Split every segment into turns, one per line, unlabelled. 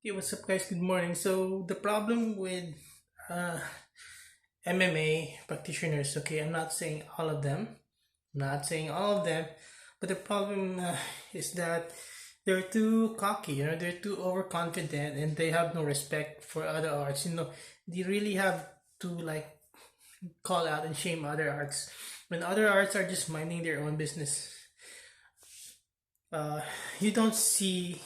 Hey, what's up, guys? Good morning. So, the problem with uh, MMA practitioners, okay, I'm not saying all of them, not saying all of them, but the problem is that they're too cocky, they're too overconfident and they have no respect for other arts. They really have to like call out and shame other arts when other arts are just minding their own business. Uh, you don't see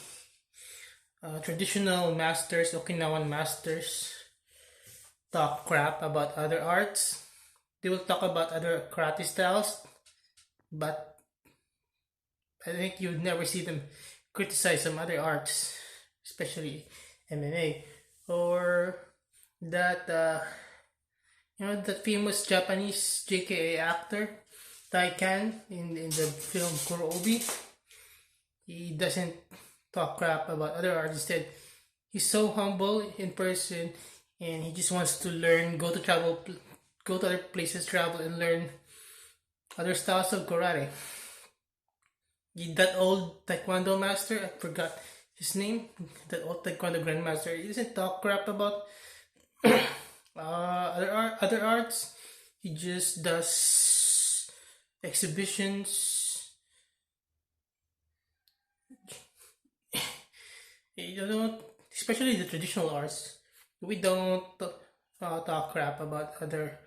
traditional masters, Okinawan masters, talk crap about other arts. They will talk about other karate styles, but I think you'd never see them criticize some other arts, especially MMA, or that that famous Japanese JKA actor Taikan in the film Kurobi. He doesn't talk crap about other arts. Instead, he's so humble in person, and he just wants to learn, go to other places, travel, and learn other styles of karate. That old taekwondo master, I forgot his name. That old taekwondo grandmaster, he doesn't talk crap about other arts. He just does exhibitions. You don't, especially the traditional arts. We don't talk crap about other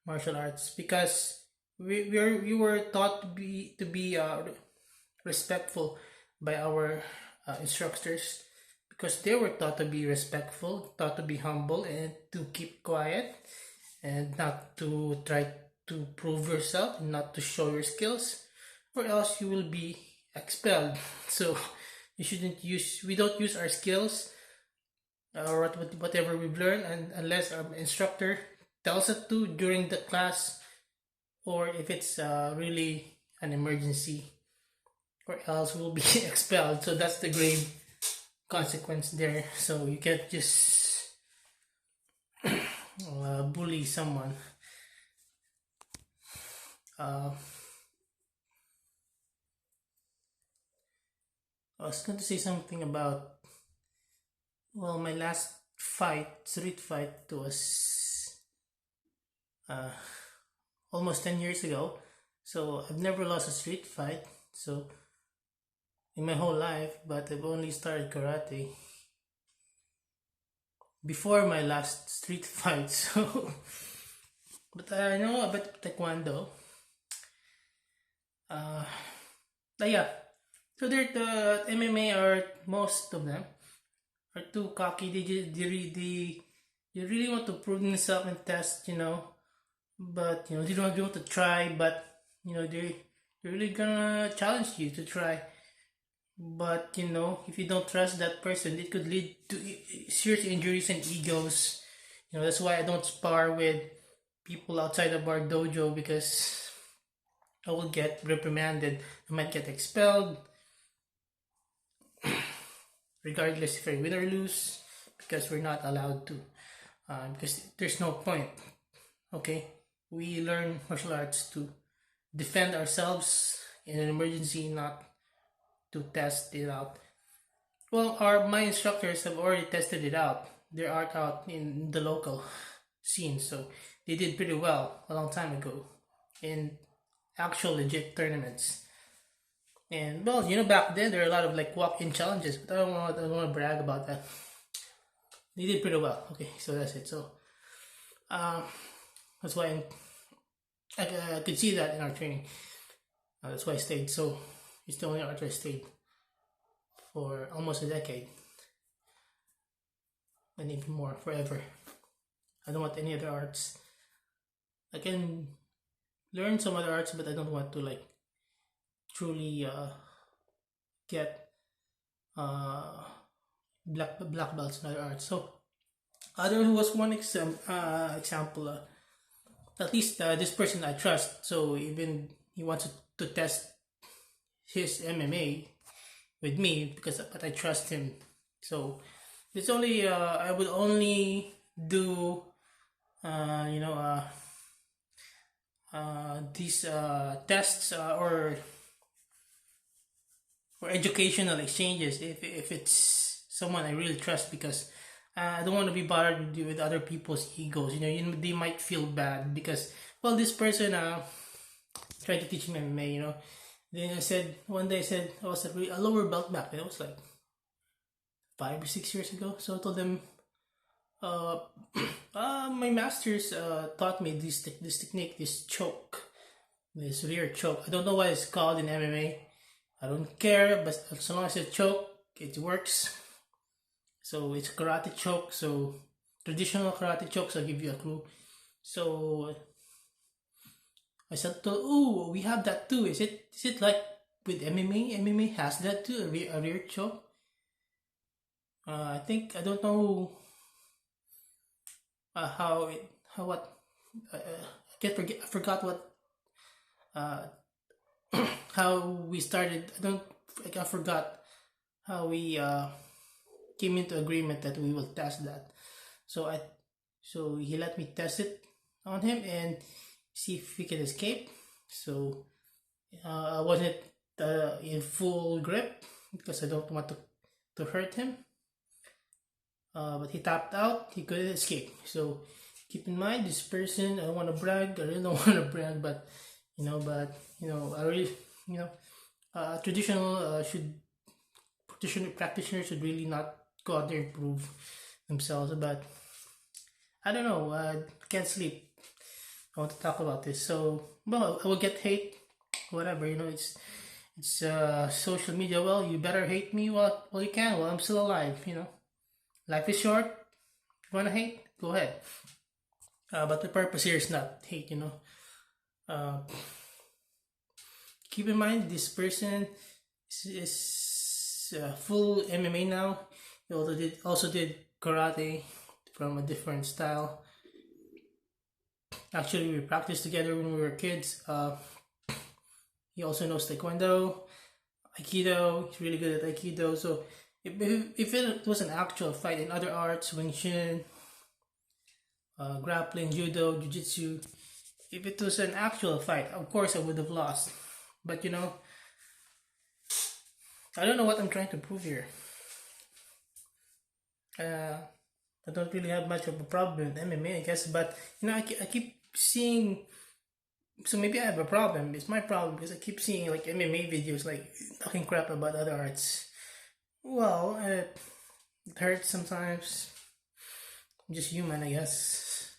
martial arts because we were taught to be respectful by our instructors, because they were taught to be respectful, taught to be humble, and to keep quiet, and not to try to prove yourself, not to show your skills, or else you will be expelled. So we don't use our skills or whatever we've learned, and unless our instructor tells us to during the class, or if it's really an emergency, or else we'll be expelled. So that's the grave consequence there. So you can't just bully someone. Uh, I was going to say something about, well, my last street fight, was uh, almost 10 years ago. So I've never lost a street fight. So in my whole life, but I've only started karate before my last street fight. So, but I know a bit of taekwondo. Uh, but yeah. So the MMA are, most of them are too cocky. They really want to prove themselves and test, but they don't want to try. But they're really gonna challenge you to try. But if you don't trust that person, it could lead to serious injuries and egos. That's why I don't spar with people outside of our dojo, because I will get reprimanded. I might get expelled, regardless if I win or lose, because we're not allowed to. Because there's no point. Okay, we learn martial arts to defend ourselves in an emergency, not to test it out. Well, my instructors have already tested it out. They are out in the local scene, so they did pretty well a long time ago in actual legit tournaments. And well, back then there are a lot of like walk-in challenges, but I don't want to brag about that. They did pretty well. Okay, so that's it. So uh, that's why I could see that in our training. That's why I stayed. So it's the only art I stayed for almost a decade, and even more, forever. I don't want any other arts. I can learn some other arts, but I don't want to like truly get uh, black belts in other arts. So other was one example. At least this person I trust. So even he wants to test his MMA with me, but I trust him. So it's only I would only do these tests or educational exchanges if it's someone I really trust because I don't want to be bothered with other people's egos. They might feel bad because, well, this person tried to teach me MMA. Then I said one day I said I was a lower belt back then. It was like 5 or 6 years ago. So I told them, uh, my masters taught me this technique, this choke, this rear choke. I don't know what it's called in MMA. I don't care, but as long as it's choke, it works. So it's karate choke. So traditional karate chokes. I'll give you a clue. So I said, "Oh, we have that too. Is it like with MMA? MMA has that too, a rear choke." I don't know how it how what I forgot what uh how we started. I forgot how we came into agreement that we will test that. So I so he let me test it on him and see if he can escape. So I wasn't in full grip because I don't want to hurt him. But he tapped out. He couldn't escape. So keep in mind, this person. I don't want to brag. I really don't want to brag, but I really, you know, traditional practitioners should really not go out there and prove themselves. But I don't know. I can't sleep. I want to talk about this. So, well, I will get hate. Whatever. It's social media. Well, you better hate me while you can. While I'm still alive. Life is short. If you wanna hate, go ahead. But the purpose here is not hate. Uh, Keep in mind this person is full MMA now. He also did karate from a different style. Actually, we practiced together when we were kids. He also knows taekwondo, aikido. He's really good at aikido. So if it was an actual fight in other arts, wing chun, grappling, judo, jiu-jitsu, if it was an actual fight, of course I would have lost. But I don't know what I'm trying to prove here. I don't really have much of a problem with MMA, I guess. But I keep seeing. So maybe I have a problem. It's my problem because I keep seeing like MMA videos, like talking crap about other arts. Well, it hurts sometimes. I'm just human, I guess.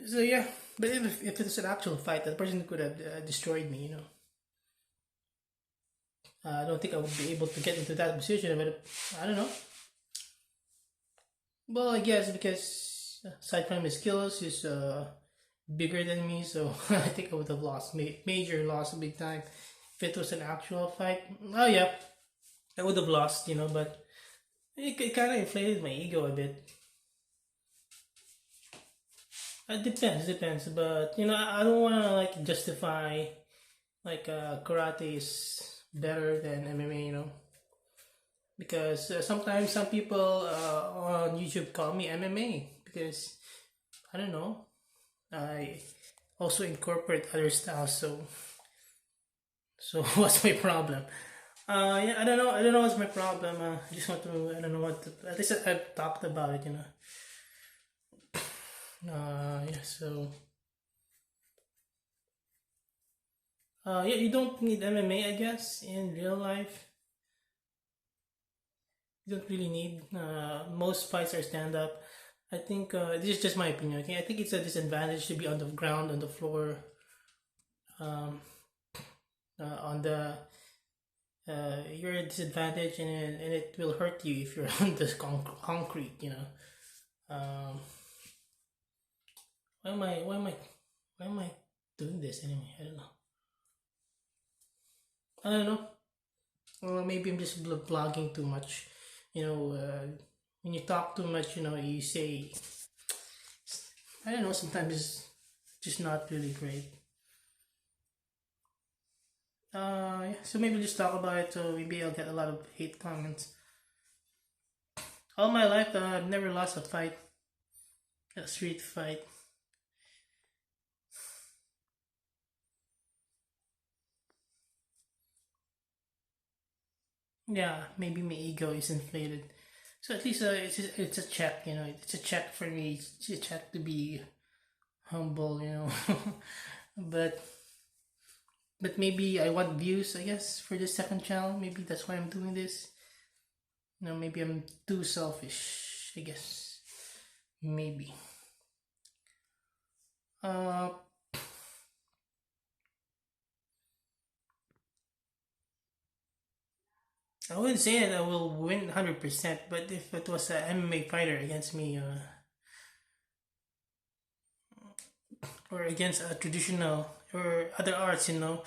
So yeah, but if it's an actual fight, that person could have destroyed me. I don't think I would be able to get into that position, but I don't know. Well, I guess because aside from his skills, he's bigger than me, so I think I would have lost, major loss, big time. If it was an actual fight, oh yeah, I would have lost, but it kind of inflated my ego a bit. It depends, but I don't want to like justify like karate is better than MMA, because sometimes some people on YouTube call me MMA because I don't know. I also incorporate other styles, so what's my problem? Yeah, I don't know. I don't know what's my problem. I just want to. I don't know what. At least I've talked about it. Yeah. So. Yeah, you don't need MMA, I guess, in real life. You don't really need. Most fights are stand up. I think this is just my opinion. Okay, I think it's a disadvantage to be on the ground, on the floor, um, on the you're a disadvantage, and it will hurt you if you're on this concrete. Um, why am I doing this anyway? I don't know. I don't know. Or maybe I'm just blogging too much. When you talk too much, you say, I don't know, sometimes it's just not really great. Yeah, so maybe just talk about it. So maybe I'll get a lot of hate comments. All my life, I've never lost a fight, a street fight. Yeah, maybe my ego is inflated. So at least it's a check, you know. It's a check for me. It's a check to be humble, you know. but but maybe I want views, I guess, for this second channel. Maybe that's why I'm doing this. No, maybe I'm too selfish, I guess. Maybe. Uh, I wouldn't say that I will win 100%, but if it was an MMA fighter against me, or against a traditional or other arts, you know,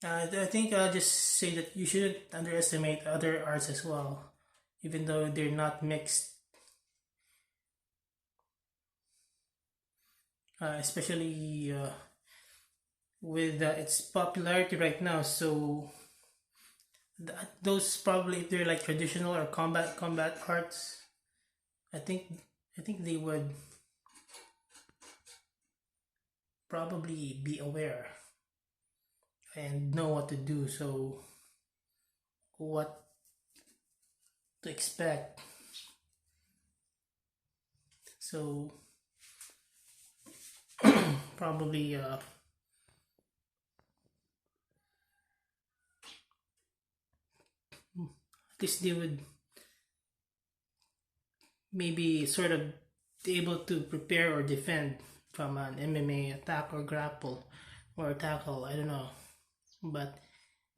I think I'll just say that you shouldn't underestimate other arts as well, even though they're not mixed, especially with its popularity right now. So those probably if they're like traditional or combat arts, I think I think they would probably be aware and know what to do. So what to expect. So probably at least they would maybe sort of be able to prepare or defend from an MMA attack or grapple or tackle. I don't know, but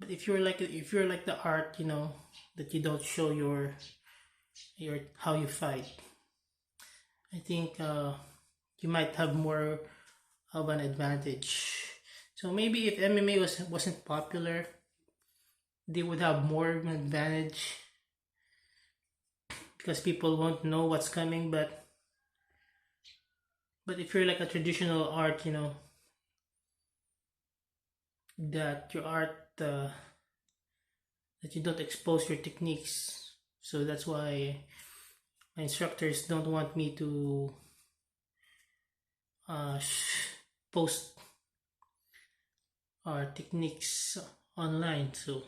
if you're like the art, you know, that you don't show your how you fight. I think you might have more of an advantage. So maybe if MMA wasn't popular, they would have more of an advantage because people won't know what's coming. But if you're like a traditional art, you know, that your art that you don't expose your techniques. So that's why my instructors don't want me to post our techniques online. So